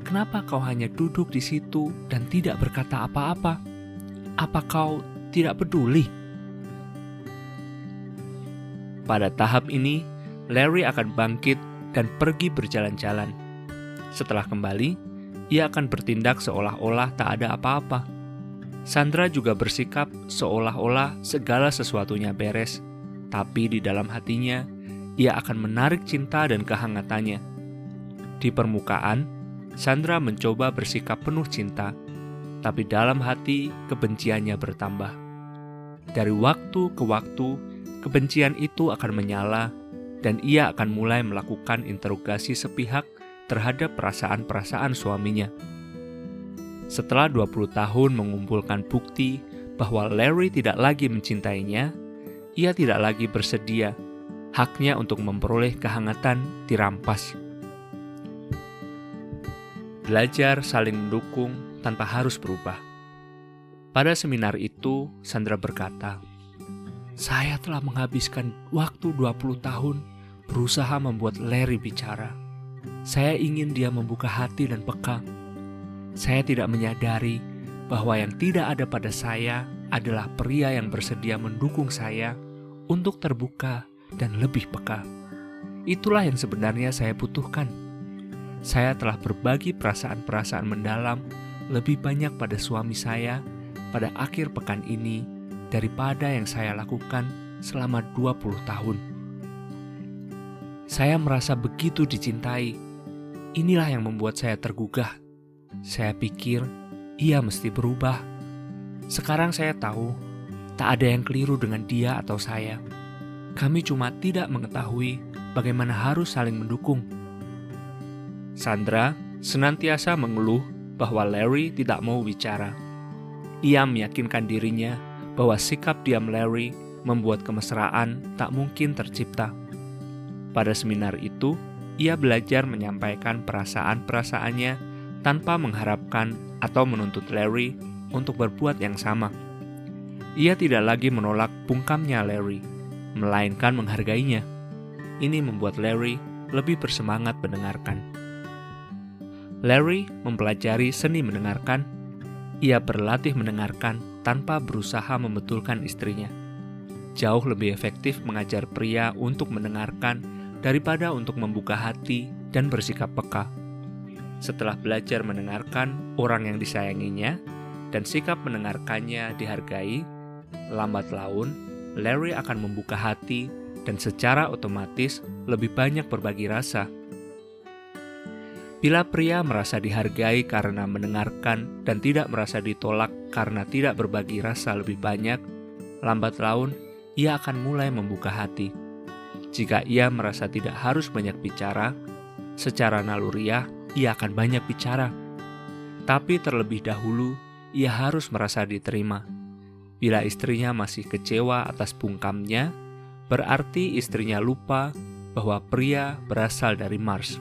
Kenapa kau hanya duduk di situ dan tidak berkata apa-apa? Apa kau tidak peduli?" Pada tahap ini, Larry akan bangkit dan pergi berjalan-jalan. Setelah kembali, ia akan bertindak seolah-olah tak ada apa-apa. Sandra juga bersikap seolah-olah segala sesuatunya beres, tapi di dalam hatinya, ia akan menarik cinta dan kehangatannya. Di permukaan, Sandra mencoba bersikap penuh cinta, tapi dalam hati kebenciannya bertambah. Dari waktu ke waktu, kebencian itu akan menyala, dan ia akan mulai melakukan interogasi sepihak terhadap perasaan-perasaan suaminya. Setelah 20 tahun mengumpulkan bukti bahwa Larry tidak lagi mencintainya, ia tidak lagi bersedia. Haknya untuk memperoleh kehangatan dirampas. Belajar saling mendukung tanpa harus berubah. Pada seminar itu, Sandra berkata, "Saya telah menghabiskan waktu 20 tahun berusaha membuat Larry bicara. Saya ingin dia membuka hati dan peka. Saya tidak menyadari bahwa yang tidak ada pada saya adalah pria yang bersedia mendukung saya untuk terbuka dan lebih peka. Itulah yang sebenarnya saya butuhkan. Saya telah berbagi perasaan-perasaan mendalam lebih banyak pada suami saya pada akhir pekan ini daripada yang saya lakukan selama 20 tahun. Saya merasa begitu dicintai. Inilah yang membuat saya tergugah. Saya pikir ia mesti berubah. Sekarang saya tahu tak ada yang keliru dengan dia atau saya. Kami cuma tidak mengetahui bagaimana harus saling mendukung." Sandra senantiasa mengeluh bahwa Larry tidak mau bicara. Ia meyakinkan dirinya bahwa sikap diam Larry membuat kemesraan tak mungkin tercipta. Pada seminar itu, ia belajar menyampaikan perasaan-perasaannya tanpa mengharapkan atau menuntut Larry untuk berbuat yang sama. Ia tidak lagi menolak bungkamnya Larry, melainkan menghargainya. Ini membuat Larry lebih bersemangat mendengarkan. Larry mempelajari seni mendengarkan. Ia berlatih mendengarkan tanpa berusaha membetulkan istrinya. Jauh lebih efektif mengajar pria untuk mendengarkan daripada untuk membuka hati dan bersikap peka. Setelah belajar mendengarkan orang yang disayanginya dan sikap mendengarkannya dihargai, lambat laun Larry akan membuka hati dan secara otomatis lebih banyak berbagi rasa. Bila pria merasa dihargai karena mendengarkan dan tidak merasa ditolak karena tidak berbagi rasa lebih banyak, lambat laun ia akan mulai membuka hati. Jika ia merasa tidak harus banyak bicara, secara naluriah ia akan banyak bicara. Tapi terlebih dahulu, ia harus merasa diterima. Bila istrinya masih kecewa atas bungkamnya, berarti istrinya lupa bahwa pria berasal dari Mars.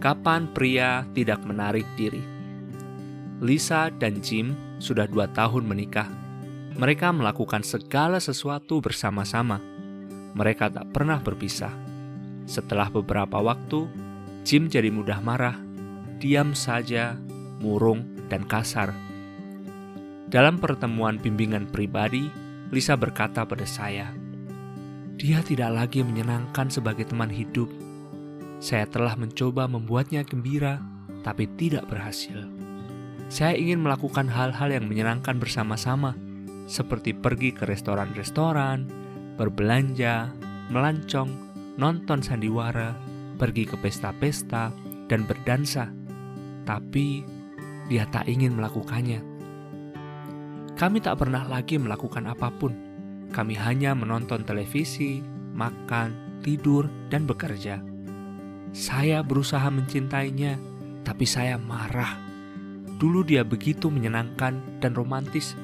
Kapan pria tidak menarik diri? Lisa dan Jim sudah 2 tahun menikah. Mereka melakukan segala sesuatu bersama-sama. Mereka tak pernah berpisah. Setelah beberapa waktu, Jim jadi mudah marah, diam saja, murung, dan kasar. Dalam pertemuan bimbingan pribadi, Lisa berkata pada saya, "Dia tidak lagi menyenangkan sebagai teman hidup. Saya telah mencoba membuatnya gembira, tapi tidak berhasil. Saya ingin melakukan hal-hal yang menyenangkan bersama-sama, seperti pergi ke restoran-restoran, berbelanja, melancong, nonton sandiwara, pergi ke pesta-pesta, dan berdansa. Tapi dia tak ingin melakukannya. Kami tak pernah lagi melakukan apapun. Kami hanya menonton televisi, makan, tidur, dan bekerja. Saya berusaha mencintainya, tapi saya marah. Dulu dia begitu menyenangkan dan romantis.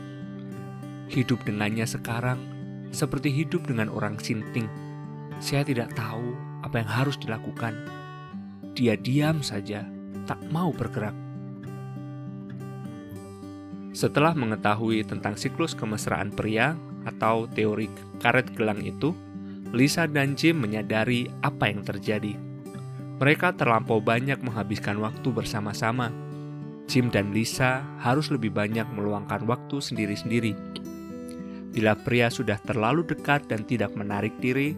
Hidup dengannya sekarang seperti hidup dengan orang sinting. Saya tidak tahu apa yang harus dilakukan. Dia diam saja, tak mau bergerak." Setelah mengetahui tentang siklus kemesraan pria atau teori karet gelang itu, Lisa dan Jim menyadari apa yang terjadi. Mereka terlampau banyak menghabiskan waktu bersama-sama. Jim dan Lisa harus lebih banyak meluangkan waktu sendiri-sendiri. Bila pria sudah terlalu dekat dan tidak menarik diri,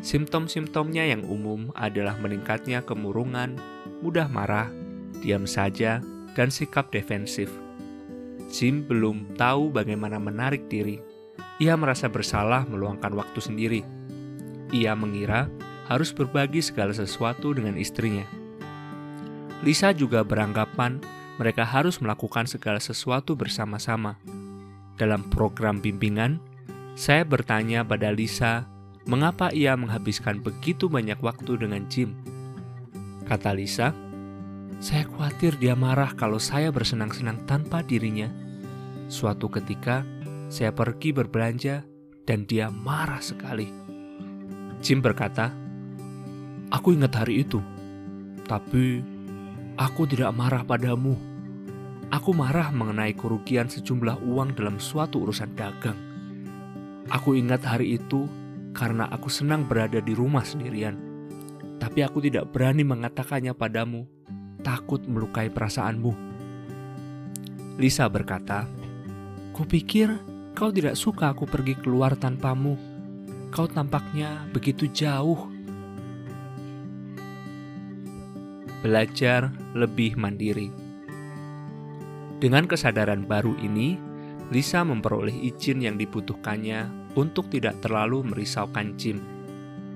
simptom-simptomnya yang umum adalah meningkatnya kemurungan, mudah marah, diam saja, dan sikap defensif. Jim belum tahu bagaimana menarik diri. Ia merasa bersalah meluangkan waktu sendiri. Ia mengira harus berbagi segala sesuatu dengan istrinya. Lisa juga beranggapan mereka harus melakukan segala sesuatu bersama-sama. Dalam program bimbingan, saya bertanya pada Lisa, mengapa ia menghabiskan begitu banyak waktu dengan Jim? Kata Lisa, saya khawatir dia marah kalau saya bersenang-senang tanpa dirinya. Suatu ketika, saya pergi berbelanja dan dia marah sekali. Jim berkata, aku ingat hari itu, tapi aku tidak marah padamu. Aku marah mengenai kerugian sejumlah uang dalam suatu urusan dagang. Aku ingat hari itu karena aku senang berada di rumah sendirian. Tapi aku tidak berani mengatakannya padamu, takut melukai perasaanmu. Lisa berkata, kupikir kau tidak suka aku pergi keluar tanpamu. Kau tampaknya begitu jauh. Belajar lebih mandiri. Dengan kesadaran baru ini, Lisa memperoleh izin yang dibutuhkannya untuk tidak terlalu merisaukan Jim.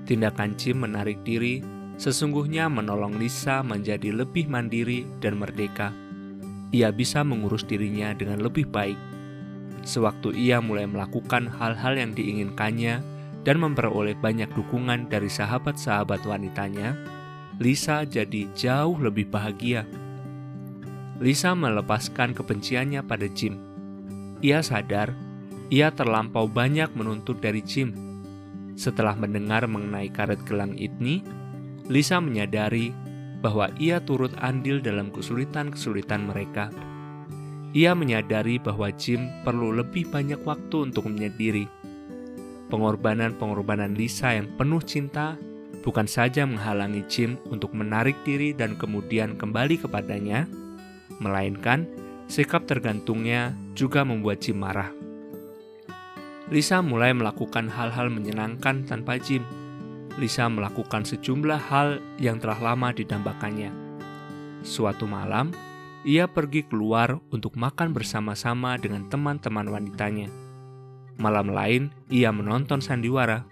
Tindakan Jim menarik diri sesungguhnya menolong Lisa menjadi lebih mandiri dan merdeka. Ia bisa mengurus dirinya dengan lebih baik. Sewaktu ia mulai melakukan hal-hal yang diinginkannya dan memperoleh banyak dukungan dari sahabat-sahabat wanitanya, Lisa jadi jauh lebih bahagia. Lisa melepaskan kebenciannya pada Jim. Ia sadar, ia terlampau banyak menuntut dari Jim. Setelah mendengar mengenai karet gelang ini, Lisa menyadari bahwa ia turut andil dalam kesulitan-kesulitan mereka. Ia menyadari bahwa Jim perlu lebih banyak waktu untuk menyendiri. Pengorbanan-pengorbanan Lisa yang penuh cinta bukan saja menghalangi Jim untuk menarik diri dan kemudian kembali kepadanya, melainkan sikap tergantungnya juga membuat Jim marah. Lisa mulai melakukan hal-hal menyenangkan tanpa Jim. Lisa melakukan sejumlah hal yang telah lama didambakannya. Suatu malam, ia pergi keluar untuk makan bersama-sama dengan teman-teman wanitanya. Malam lain, ia menonton sandiwara.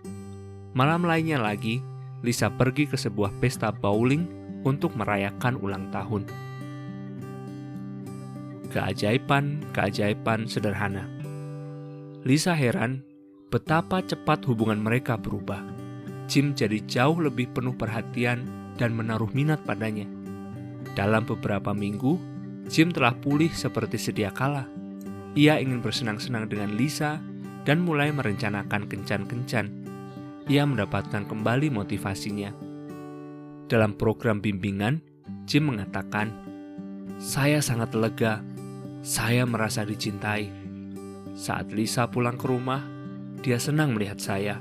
Malam lainnya lagi, Lisa pergi ke sebuah pesta bowling untuk merayakan ulang tahun. Keajaiban sederhana. Lisa heran betapa cepat hubungan mereka berubah. Jim jadi jauh lebih penuh perhatian dan menaruh minat padanya. Dalam beberapa minggu, Jim telah pulih seperti sedia kala. Ia ingin bersenang-senang dengan Lisa dan mulai merencanakan kencan-kencan. Ia mendapatkan kembali motivasinya. Dalam program bimbingan, Jim mengatakan, saya sangat lega. Saya merasa dicintai. Saat Lisa pulang ke rumah, dia senang melihat saya.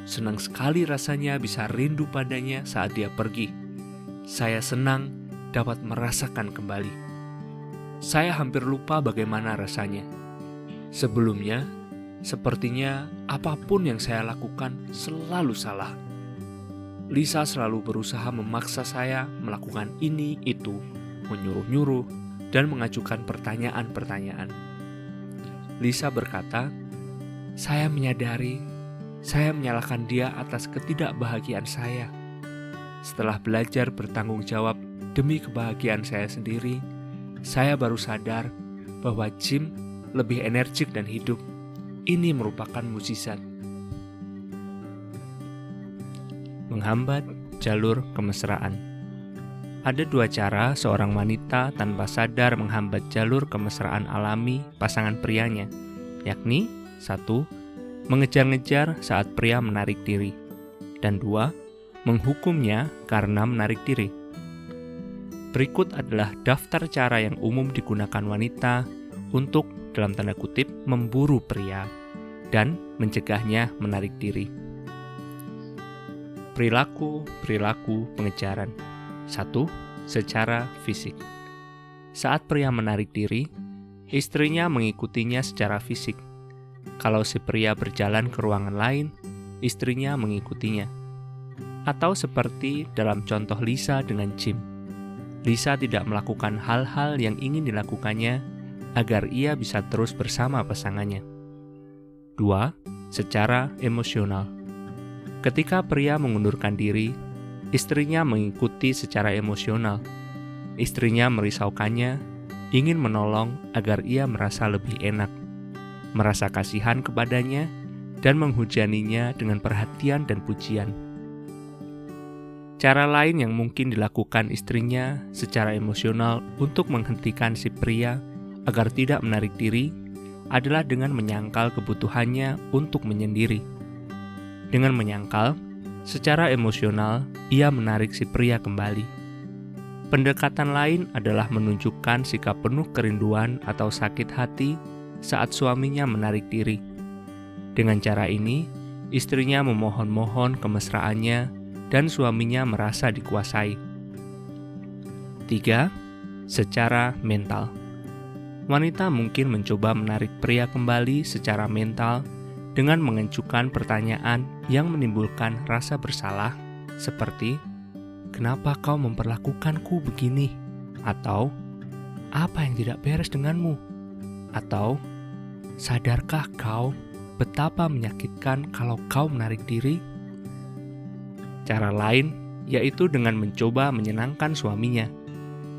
Senang sekali rasanya bisa rindu padanya saat dia pergi. Saya senang dapat merasakan kembali. Saya hampir lupa bagaimana rasanya. Sebelumnya, sepertinya apapun yang saya lakukan selalu salah. Lisa selalu berusaha memaksa saya melakukan ini, itu, menyuruh-nyuruh, dan mengajukan pertanyaan-pertanyaan. Lisa berkata, saya menyadari saya menyalahkan dia atas ketidakbahagiaan saya. Setelah belajar bertanggung jawab demi kebahagiaan saya sendiri, saya baru sadar bahwa Jim lebih energik dan hidup. Ini merupakan mukjizat. Menghambat jalur kemesraan. Ada dua cara seorang wanita tanpa sadar menghambat jalur kemesraan alami pasangan prianya, yakni 1. Mengejar-ngejar saat pria menarik diri, dan 2. Menghukumnya karena menarik diri. Berikut adalah daftar cara yang umum digunakan wanita untuk, dalam tanda kutip, memburu pria dan mencegahnya menarik diri. Perilaku pengejaran. 1. Secara fisik. Saat pria menarik diri, istrinya mengikutinya secara fisik. Kalau si pria berjalan ke ruangan lain, istrinya mengikutinya. Atau seperti dalam contoh Lisa dengan Jim. Lisa tidak melakukan hal-hal yang ingin dilakukannya agar ia bisa terus bersama pasangannya. 2. Secara emosional. Ketika pria mengundurkan diri, istrinya mengikuti secara emosional. Istrinya merisaukannya, ingin menolong agar ia merasa lebih enak, merasa kasihan kepadanya, dan menghujaninya dengan perhatian dan pujian. Cara lain yang mungkin dilakukan istrinya secara emosional untuk menghentikan si pria agar tidak menarik diri adalah dengan menyangkal kebutuhannya untuk menyendiri. Dengan menyangkal, secara emosional, ia menarik si pria kembali. Pendekatan lain adalah menunjukkan sikap penuh kerinduan atau sakit hati saat suaminya menarik diri. Dengan cara ini, istrinya memohon-mohon kemesraannya dan suaminya merasa dikuasai. 3. Secara mental. Wanita mungkin mencoba menarik pria kembali secara mental dengan mengajukan pertanyaan yang menimbulkan rasa bersalah, seperti, "Kenapa kau memperlakukanku begini?" Atau, "Apa yang tidak beres denganmu?" Atau, "Sadarkah kau betapa menyakitkan kalau kau menarik diri?" Cara lain yaitu dengan mencoba menyenangkan suaminya.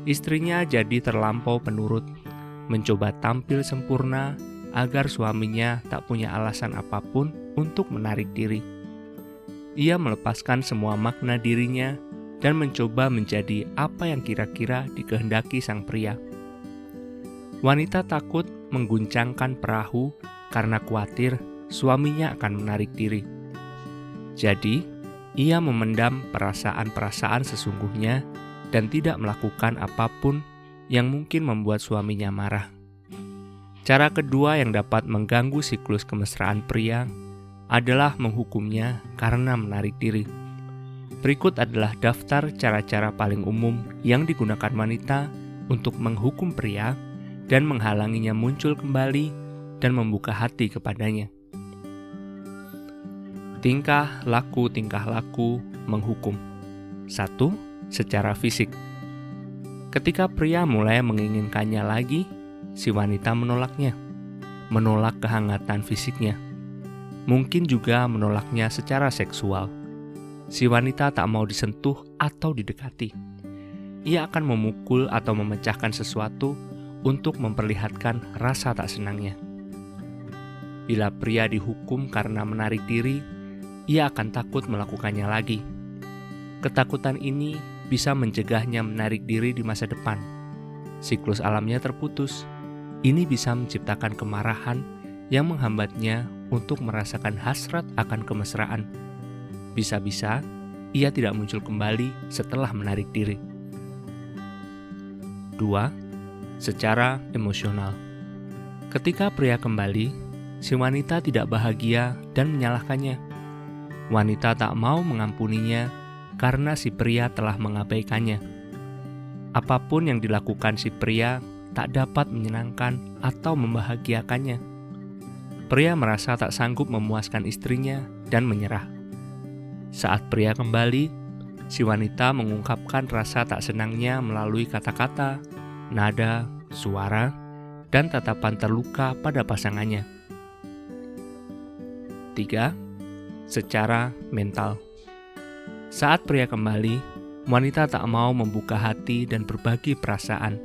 Istrinya jadi terlampau penurut, mencoba tampil sempurna agar suaminya tak punya alasan apapun untuk menarik diri. Ia melepaskan semua makna dirinya dan mencoba menjadi apa yang kira-kira dikehendaki sang pria. Wanita takut mengguncangkan perahu karena khawatir suaminya akan menarik diri. Jadi, ia memendam perasaan-perasaan sesungguhnya dan tidak melakukan apapun yang mungkin membuat suaminya marah. Cara kedua yang dapat mengganggu siklus kemesraan pria adalah menghukumnya karena menarik diri. Berikut adalah daftar cara-cara paling umum yang digunakan wanita untuk menghukum pria dan menghalanginya muncul kembali dan membuka hati kepadanya. Tingkah laku menghukum. 1. Secara fisik. Ketika pria mulai menginginkannya lagi, si wanita menolaknya, menolak kehangatan fisiknya. Mungkin juga menolaknya secara seksual. Si wanita tak mau disentuh atau didekati. Ia akan memukul atau memecahkan sesuatu untuk memperlihatkan rasa tak senangnya. Bila pria dihukum karena menarik diri, ia akan takut melakukannya lagi. Ketakutan ini bisa mencegahnya menarik diri di masa depan. Siklus alamnya terputus. Ini bisa menciptakan kemarahan yang menghambatnya untuk merasakan hasrat akan kemesraan. Bisa-bisa ia tidak muncul kembali setelah menarik diri. 2. Secara emosional. Ketika pria kembali, si wanita tidak bahagia dan menyalahkannya. Wanita tak mau mengampuninya karena si pria telah mengabaikannya. Apapun yang dilakukan si pria tak dapat menyenangkan atau membahagiakannya. Pria merasa tak sanggup memuaskan istrinya dan menyerah. Saat pria kembali, si wanita mengungkapkan rasa tak senangnya melalui kata-kata, nada, suara, dan tatapan terluka pada pasangannya. 3. Secara mental. Saat pria kembali, wanita tak mau membuka hati dan berbagi perasaan.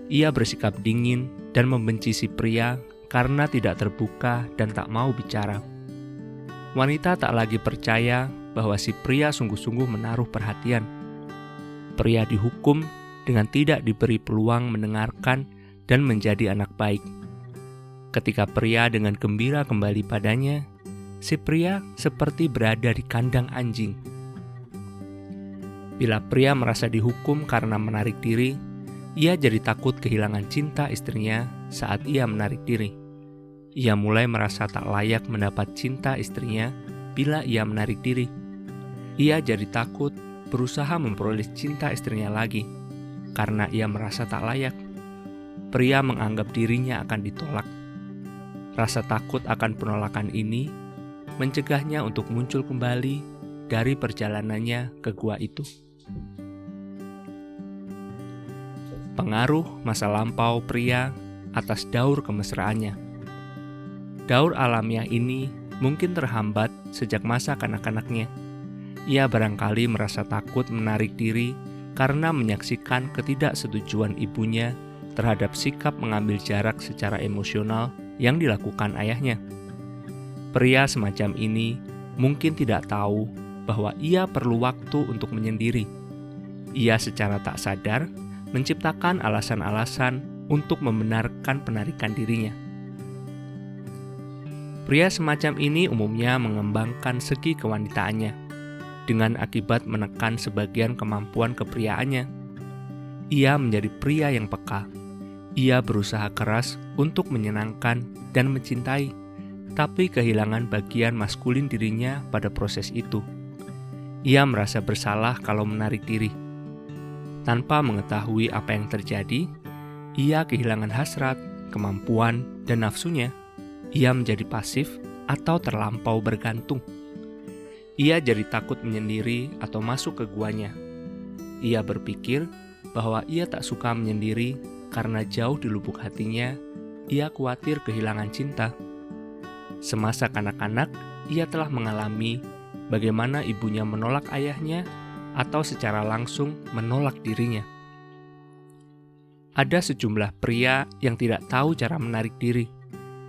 Ia bersikap dingin dan membenci si pria karena tidak terbuka dan tak mau bicara. Wanita tak lagi percaya bahwa si pria sungguh-sungguh menaruh perhatian. Pria dihukum dengan tidak diberi peluang mendengarkan dan menjadi anak baik. Ketika pria dengan gembira kembali padanya, si pria seperti berada di kandang anjing. Bila pria merasa dihukum karena menarik diri, ia jadi takut kehilangan cinta istrinya saat ia menarik diri. Ia mulai merasa tak layak mendapat cinta istrinya bila ia menarik diri. Ia jadi takut berusaha memperoleh cinta istrinya lagi karena ia merasa tak layak. Pria menganggap dirinya akan ditolak. Rasa takut akan penolakan ini mencegahnya untuk muncul kembali dari perjalanannya ke gua itu. Pengaruh masa lampau pria atas daur kemesraannya. Daur alamiah ini mungkin terhambat sejak masa kanak-kanaknya. Ia barangkali merasa takut menarik diri karena menyaksikan ketidaksetujuan ibunya terhadap sikap mengambil jarak secara emosional yang dilakukan ayahnya. Pria semacam ini mungkin tidak tahu bahwa ia perlu waktu untuk menyendiri. Ia secara tak sadar menciptakan alasan-alasan untuk membenarkan penarikan dirinya. Pria semacam ini umumnya mengembangkan segi kewanitaannya dengan akibat menekan sebagian kemampuan kepriaannya. Ia menjadi pria yang peka. Ia berusaha keras untuk menyenangkan dan mencintai, tapi kehilangan bagian maskulin dirinya pada proses itu. Ia merasa bersalah kalau menarik diri. Tanpa mengetahui apa yang terjadi, ia kehilangan hasrat, kemampuan, dan nafsunya. Ia menjadi pasif atau terlampau bergantung. Ia jadi takut menyendiri atau masuk ke guanya. Ia berpikir bahwa ia tak suka menyendiri karena jauh di lubuk hatinya, ia khawatir kehilangan cinta. Semasa kanak-kanak, ia telah mengalami bagaimana ibunya menolak ayahnya atau secara langsung menolak dirinya. Ada sejumlah pria yang tidak tahu cara menarik diri,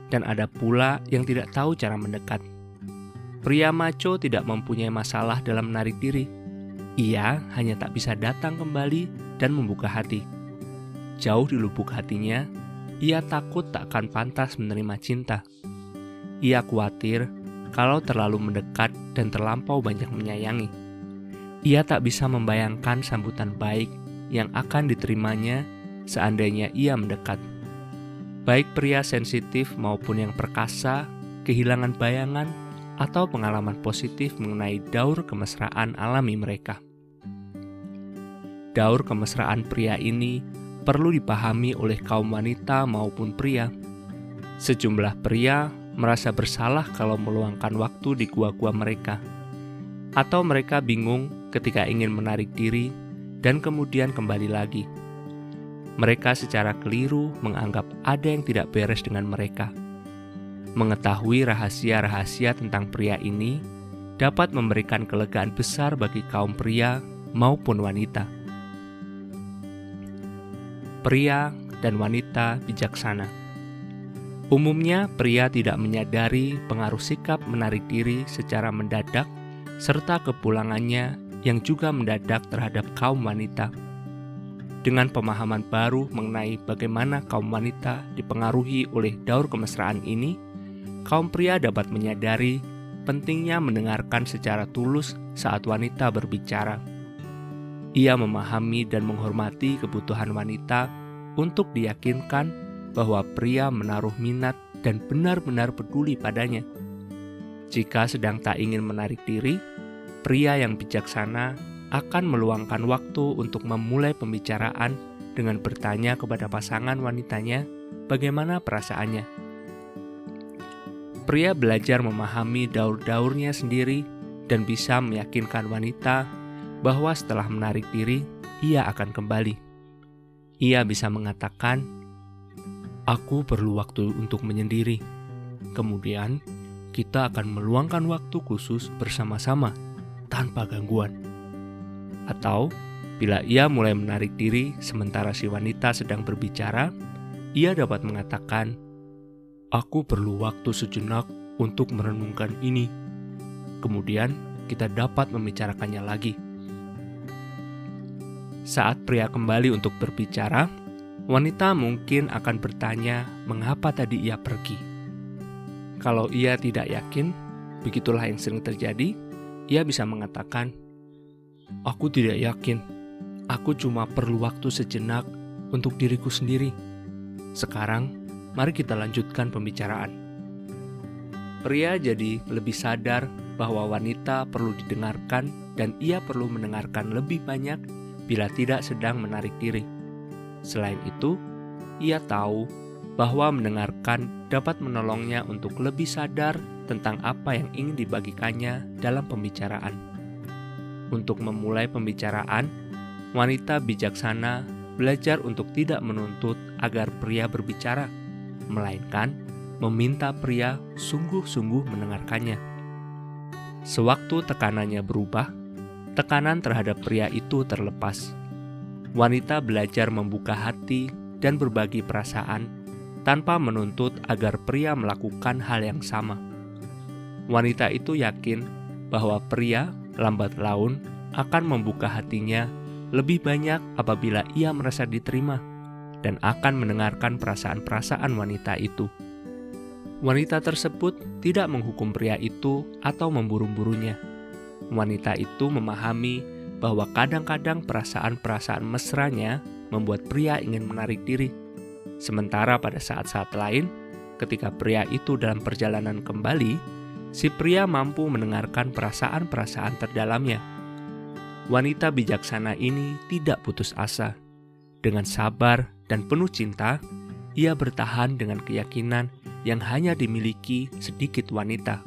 dan ada pula yang tidak tahu cara mendekat. Pria macho tidak mempunyai masalah dalam menarik diri. Ia hanya tak bisa datang kembali dan membuka hati. Jauh di lubuk hatinya, ia takut tak akan pantas menerima cinta. Ia khawatir kalau terlalu mendekat dan terlampau banyak menyayangi. Ia tak bisa membayangkan sambutan baik yang akan diterimanya seandainya ia mendekat. Baik pria sensitif maupun yang perkasa, kehilangan bayangan atau pengalaman positif mengenai daur kemesraan alami mereka. Daur kemesraan pria ini perlu dipahami oleh kaum wanita maupun pria. Sejumlah pria merasa bersalah kalau meluangkan waktu di gua-gua mereka, atau mereka bingung ketika ingin menarik diri dan kemudian kembali lagi. Mereka secara keliru menganggap ada yang tidak beres dengan mereka. Mengetahui rahasia-rahasia tentang pria ini dapat memberikan kelegaan besar bagi kaum pria maupun wanita. Pria dan wanita bijaksana. Umumnya, pria tidak menyadari pengaruh sikap menarik diri secara mendadak serta kepulangannya yang juga mendadak terhadap kaum wanita. Dengan pemahaman baru mengenai bagaimana kaum wanita dipengaruhi oleh daur kemesraan ini, kaum pria dapat menyadari pentingnya mendengarkan secara tulus saat wanita berbicara. Ia memahami dan menghormati kebutuhan wanita untuk diyakinkan bahwa pria menaruh minat dan benar-benar peduli padanya. Jika sedang tak ingin menarik diri, pria yang bijaksana akan meluangkan waktu untuk memulai pembicaraan dengan bertanya kepada pasangan wanitanya bagaimana perasaannya. Pria belajar memahami daur-daurnya sendiri dan bisa meyakinkan wanita bahwa setelah menarik diri, ia akan kembali. Ia bisa mengatakan, "Aku perlu waktu untuk menyendiri. Kemudian, kita akan meluangkan waktu khusus bersama-sama tanpa gangguan." Atau, bila ia mulai menarik diri sementara si wanita sedang berbicara, ia dapat mengatakan, "Aku perlu waktu sejenak untuk merenungkan ini. Kemudian, kita dapat membicarakannya lagi." Saat pria kembali untuk berbicara, wanita mungkin akan bertanya mengapa tadi ia pergi. Kalau ia tidak yakin, begitulah yang sering terjadi, ia bisa mengatakan, "Aku tidak yakin, aku cuma perlu waktu sejenak untuk diriku sendiri. Sekarang, mari kita lanjutkan pembicaraan." Pria jadi lebih sadar bahwa wanita perlu didengarkan dan ia perlu mendengarkan lebih banyak bila tidak sedang menarik diri. Selain itu, ia tahu bahwa mendengarkan dapat menolongnya untuk lebih sadar tentang apa yang ingin dibagikannya dalam pembicaraan. Untuk memulai pembicaraan, wanita bijaksana belajar untuk tidak menuntut agar pria berbicara, melainkan meminta pria sungguh-sungguh mendengarkannya. Sewaktu tekanannya berubah, tekanan terhadap pria itu terlepas. Wanita belajar membuka hati dan berbagi perasaan tanpa menuntut agar pria melakukan hal yang sama. Wanita itu yakin bahwa pria lambat laun akan membuka hatinya lebih banyak apabila ia merasa diterima dan akan mendengarkan perasaan-perasaan wanita itu. Wanita tersebut tidak menghukum pria itu atau memburu-burunya. Wanita itu memahami bahwa kadang-kadang perasaan-perasaan mesranya membuat pria ingin menarik diri. Sementara pada saat-saat lain, ketika pria itu dalam perjalanan kembali, si pria mampu mendengarkan perasaan-perasaan terdalamnya. Wanita bijaksana ini tidak putus asa. Dengan sabar dan penuh cinta, ia bertahan dengan keyakinan yang hanya dimiliki sedikit wanita.